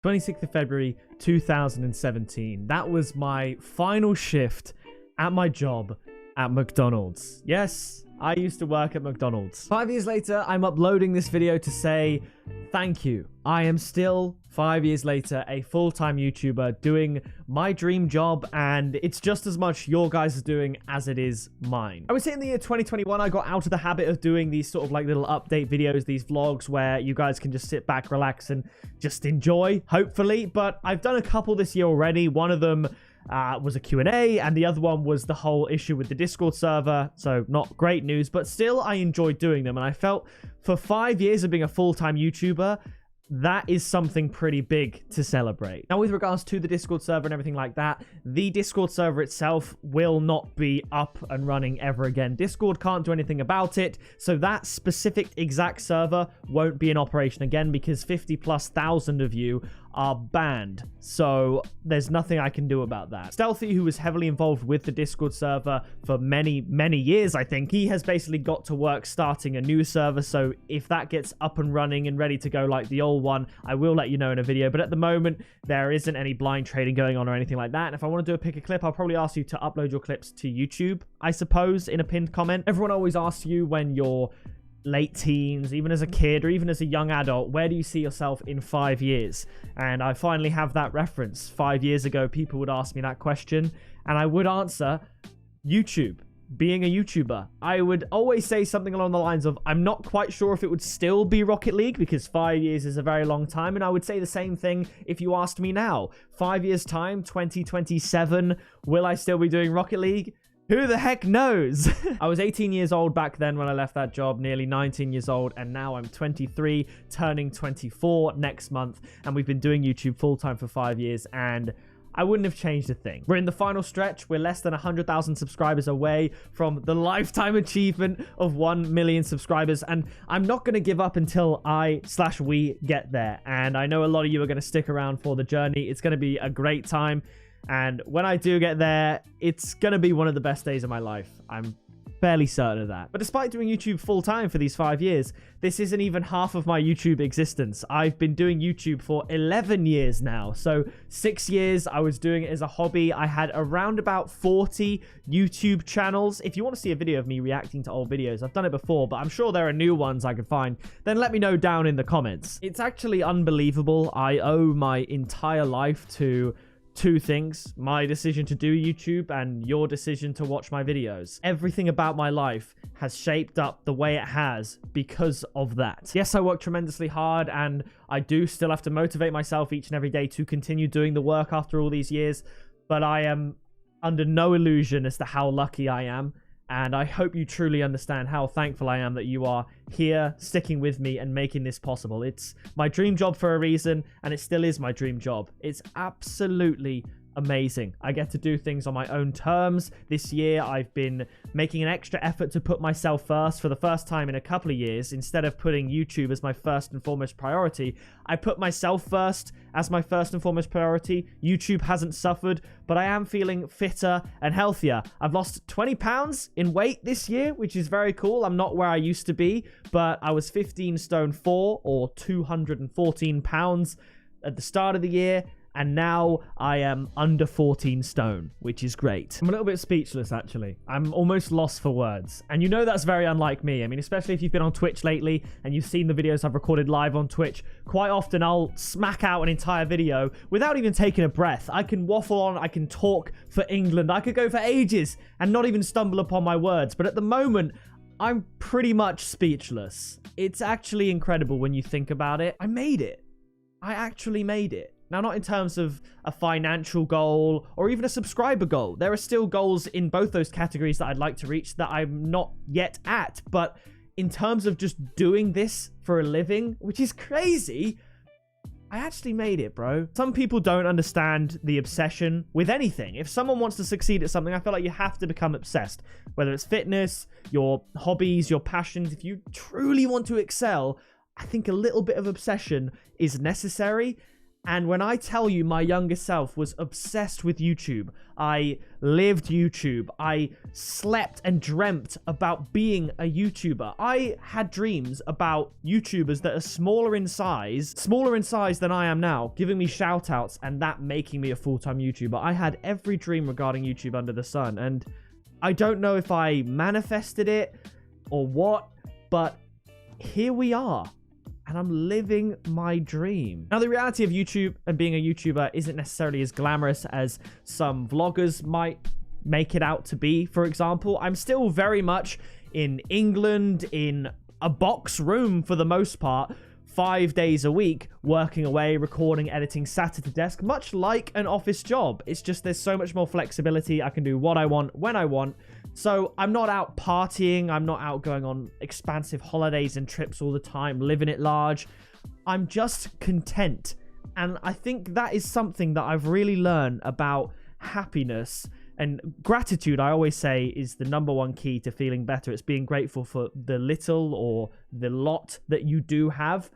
26th of February 2017. That was my final shift at my job at McDonald's. Yes, I used to work at McDonald's. 5 years later, I'm uploading this video to say thank you. I am still, 5 years later, a full-time YouTuber doing my dream job, and it's just as much your guys' doing as it is mine. I would say in the year 2021, I got out of the habit of doing these sort of like little update videos, these vlogs where you guys can just sit back, relax, and just enjoy, hopefully. But I've done a couple this year already. One of them was a Q&A, and the other one was the whole issue with the Discord server. So not great news, but still I enjoyed doing them. And I felt for 5 years of being a full-time YouTuber, that is something pretty big to celebrate. Now, with regards to the Discord server and everything like that, the Discord server itself will not be up and running ever again. Discord can't do anything about it, so that specific exact server won't be in operation again because 50,000+ of you are banned. So there's nothing I can do about that. Stealthy, who was heavily involved with the Discord server for many years, I think, he has basically got to work starting a new server. So if that gets up and running and ready to go like the old one, I will let you know in a video. But at the moment, there isn't any blind trading going on or anything like that. And if I want to do a pick a clip, I'll probably ask you to upload your clips to YouTube, I suppose, in a pinned comment. Everyone always asks you when you're late teens, even as a kid or even as a young adult, where do you see yourself in 5 years? And I finally have that reference. 5 years ago, people would ask me that question, and I would answer YouTube. Being a YouTuber, I would always say something along the lines of, I'm not quite sure if it would still be Rocket League because 5 years is a very long time. And I would say the same thing if you asked me now. 5 years time, 2027, will I still be doing Rocket League? Who the heck knows? I was 18 years old back then when I left that job, nearly 19 years old, and now I'm 23, turning 24 next month, and we've been doing YouTube full-time for 5 years, and I wouldn't have changed a thing. We're in the final stretch. We're less than 100,000 subscribers away from the lifetime achievement of 1 million subscribers, and I'm not going to give up until we get there, and I know a lot of you are going to stick around for the journey. It's going to be a great time. And when I do get there, it's going to be one of the best days of my life. I'm fairly certain of that. But despite doing YouTube full time for these 5 years, this isn't even half of my YouTube existence. I've been doing YouTube for 11 years now. So 6 years I was doing it as a hobby. I had around about 40 YouTube channels. If you want to see a video of me reacting to old videos, I've done it before, but I'm sure there are new ones I could find. Then let me know down in the comments. It's actually unbelievable. I owe my entire life to two things: my decision to do YouTube and your decision to watch my videos. Everything about my life has shaped up the way it has because of that. Yes, I work tremendously hard, and I do still have to motivate myself each and every day to continue doing the work after all these years, but I am under no illusion as to how lucky I am. And I hope you truly understand how thankful I am that you are here, sticking with me and making this possible. It's my dream job for a reason, and it still is my dream job. It's absolutely amazing. I get to do things on my own terms. This year, I've been making an extra effort to put myself first for the first time in a couple of years. Instead of putting YouTube as my first and foremost priority, I put myself first as my first and foremost priority. YouTube hasn't suffered, but I am feeling fitter and healthier. I've lost 20 pounds in weight this year, which is very cool. I'm not where I used to be, but I was 15 stone 4 or 214 pounds at the start of the year. And now I am under 14 stone, which is great. I'm a little bit speechless, actually. I'm almost lost for words. And you know that's very unlike me. I mean, especially if you've been on Twitch lately and you've seen the videos I've recorded live on Twitch, quite often I'll smack out an entire video without even taking a breath. I can waffle on, I can talk for England, I could go for ages and not even stumble upon my words. But at the moment, I'm pretty much speechless. It's actually incredible when you think about it. I made it. I actually made it. Now, not in terms of a financial goal or even a subscriber goal. There are still goals in both those categories that I'd like to reach that I'm not yet at. But in terms of just doing this for a living, which is crazy, I actually made it, bro. Some people don't understand the obsession with anything. If someone wants to succeed at something, I feel like you have to become obsessed. Whether it's fitness, your hobbies, your passions, if you truly want to excel, I think a little bit of obsession is necessary. And when I tell you my younger self was obsessed with YouTube, I lived YouTube, I slept and dreamt about being a YouTuber. I had dreams about YouTubers that are smaller in size than I am now, giving me shout outs and that making me a full-time YouTuber. I had every dream regarding YouTube under the sun, and I don't know if I manifested it or what, but here we are. And I'm living my dream. Now, the reality of YouTube and being a YouTuber isn't necessarily as glamorous as some vloggers might make it out to be. For example, I'm still very much in England, in a box room for the most part, 5 days a week, working away, recording, editing, sat at a desk, much like an office job. It's just there's so much more flexibility. I can do what I want, when I want. So I'm not out partying. I'm not out going on expansive holidays and trips all the time, living it large. I'm just content. And I think that is something that I've really learned about happiness. And gratitude, I always say, is the number one key to feeling better. It's being grateful for the little or the lot that you do have.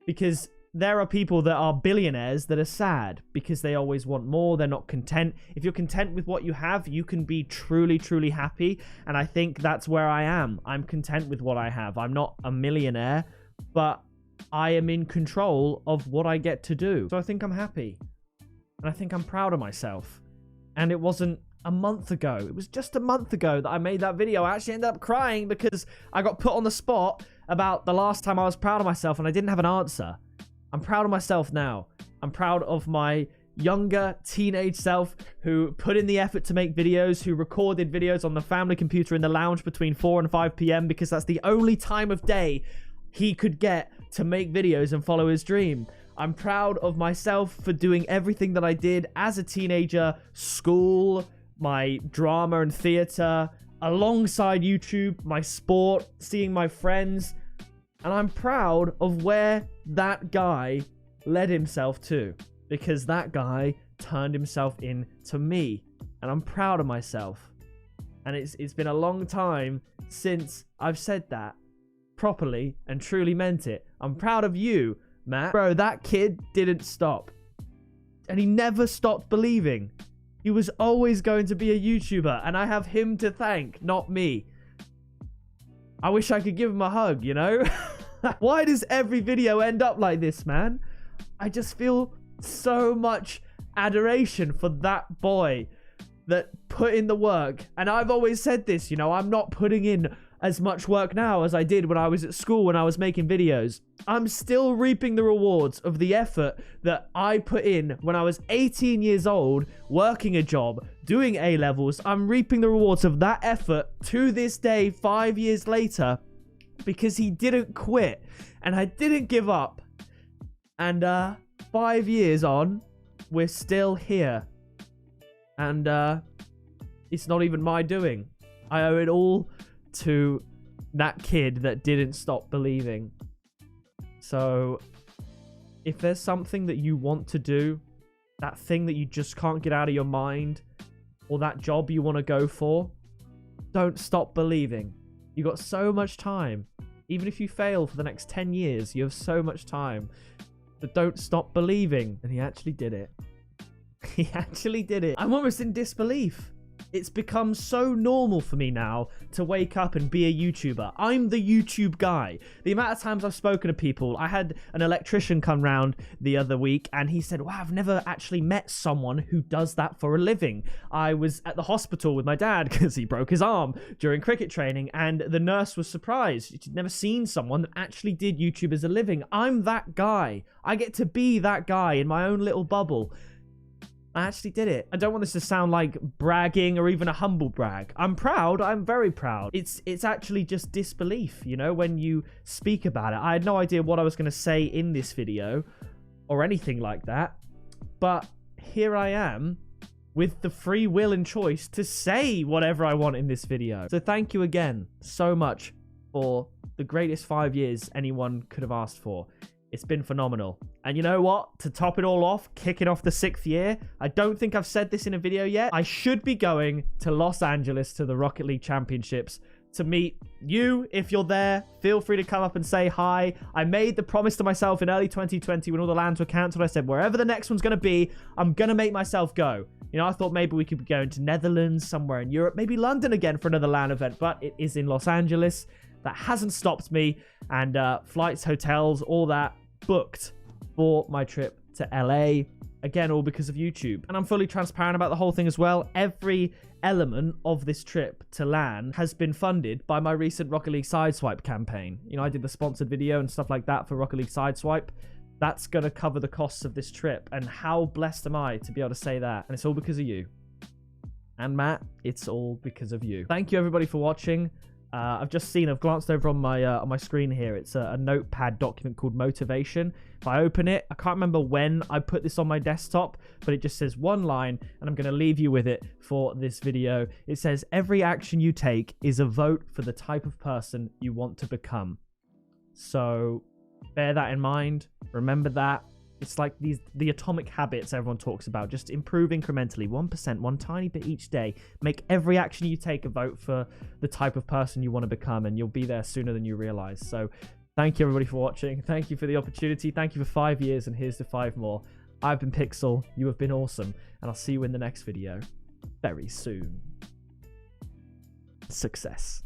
Because there are people that are billionaires that are sad because they always want more. They're not content. If you're content with what you have, you can be truly, truly happy. And I think that's where I am. I'm content with what I have. I'm not a millionaire, but I am in control of what I get to do. So I think I'm happy. And I think I'm proud of myself. And it wasn't a month ago. It was just a month ago that I made that video. I actually ended up crying because I got put on the spot about the last time I was proud of myself and I didn't have an answer. I'm proud of myself now. I'm proud of my younger teenage self who put in the effort to make videos, who recorded videos on the family computer in the lounge between 4 and 5 p.m. because that's the only time of day he could get to make videos and follow his dream. I'm proud of myself for doing everything that I did as a teenager, school, my drama and theater, alongside YouTube, my sport, seeing my friends. And I'm proud of where that guy led himself to, because that guy turned himself into me. And I'm proud of myself. And it's been a long time since I've said that properly and truly meant it. I'm proud of you, Matt. Bro, that kid didn't stop. And he never stopped believing. He was always going to be a YouTuber, and I have him to thank, not me. I wish I could give him a hug, you know? Why does every video end up like this, man? I just feel so much adoration for that boy that put in the work. And I've always said this, you know, I'm not putting in as much work now as I did when I was at school, when I was making videos. I'm still reaping the rewards of the effort that I put in when I was 18 years old, working a job, doing A-levels. I'm reaping the rewards of that effort to this day, 5 years later, because he didn't quit and I didn't give up. And 5 years on, we're still here. And it's not even my doing. I owe it all to that kid that didn't stop believing. So if there's something that you want to do, that thing that you just can't get out of your mind, or that job you want to go for, don't stop believing. You got so much time. Even if you fail for the next 10 years, you have so much time. But don't stop believing. And he actually did it. He actually did it. I'm almost in disbelief. It's become so normal for me now to wake up and be a YouTuber. I'm the YouTube guy. The amount of times I've spoken to people, I had an electrician come round the other week and he said, wow, I've never actually met someone who does that for a living. I was at the hospital with my dad because he broke his arm during cricket training, and the nurse was surprised. She'd never seen someone that actually did YouTube as a living. I'm that guy. I get to be that guy in my own little bubble. I actually did it. I don't want this to sound like bragging or even a humble brag. I'm proud. I'm very proud. It's actually just disbelief, you know, when you speak about it. I had no idea what I was going to say in this video or anything like that. But here I am with the free will and choice to say whatever I want in this video. So thank you again so much for the greatest 5 years anyone could have asked for. It's been phenomenal. And you know what? To top it all off, kicking off the 6th year, I don't think I've said this in a video yet. I should be going to Los Angeles to the Rocket League Championships to meet you. If you're there, feel free to come up and say hi. I made the promise to myself in early 2020 when all the lands were cancelled. I said, wherever the next one's going to be, I'm going to make myself go. You know, I thought maybe we could be going to Netherlands, somewhere in Europe, maybe London again for another LAN event, but it is in Los Angeles. That hasn't stopped me, and flights, hotels, all that booked for my trip to LA. Again, all because of YouTube. And I'm fully transparent about the whole thing as well. Every element of this trip to LAN has been funded by my recent Rocket League Sideswipe campaign. You know, I did the sponsored video and stuff like that for Rocket League Sideswipe. That's going to cover the costs of this trip. And how blessed am I to be able to say that? And it's all because of you. And Matt, it's all because of you. Thank you everybody for watching. I've glanced over on my screen here. It's a notepad document called Motivation. If I open it, I can't remember when I put this on my desktop, but it just says one line, and I'm going to leave you with it for this video. It says, every action you take is a vote for the type of person you want to become. So bear that in mind. Remember that. It's like the atomic habits everyone talks about. Just improve incrementally, 1%, one tiny bit each day. Make every action you take a vote for the type of person you want to become, and you'll be there sooner than you realize. So thank you everybody for watching. Thank you for the opportunity. Thank you for 5 years, and here's to 5 more. I've been Pixel. You have been awesome, and I'll see you in the next video very soon. Success.